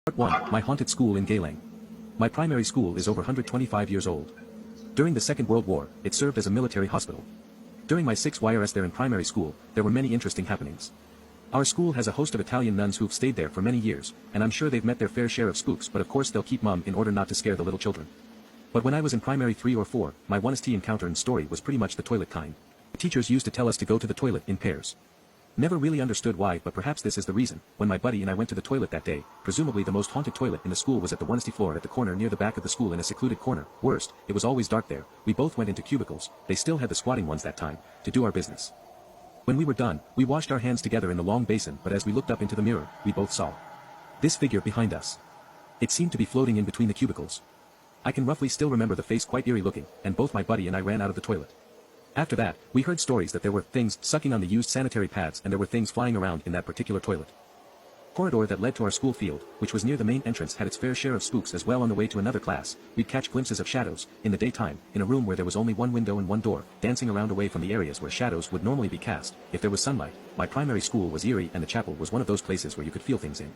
Part 1, My Haunted School in Geylang. My primary school is over 125 years old. During the Second World War, it served as a military hospital. During my 6 years there in primary school, there were many interesting happenings. Our school has a host of Italian nuns who've stayed there for many years, and I'm sure they've met their fair share of spooks, but of course they'll keep mum in order not to scare the little children. But when I was in primary 3 or 4, my one-st encounter and story was pretty much the toilet kind. The teachers used to tell us to go to the toilet in pairs. Never really understood why, but perhaps this is the reason. When my buddy and I went to the toilet that day, presumably the most haunted toilet in the school was at the one-st floor at the corner near the back of the school in a secluded corner. Worst, it was always dark there. We both went into cubicles, they still had the squatting ones that time, to do our business. When we were done, we washed our hands together in the long basin, but as we looked up into the mirror, we both saw this figure behind us. It seemed to be floating in between the cubicles. I can roughly still remember the face, quite eerie looking, and both my buddy and I ran out of the toilet. After that, we heard stories that there were things sucking on the used sanitary pads and there were things flying around in that particular toilet. Corridor that led to our school field, which was near the main entrance, had its fair share of spooks as well. On the way to another class, we'd catch glimpses of shadows, in the daytime, in a room where there was only one window and one door, dancing around away from the areas where shadows would normally be cast. If there was sunlight, my primary school was eerie and the chapel was one of those places where you could feel things in.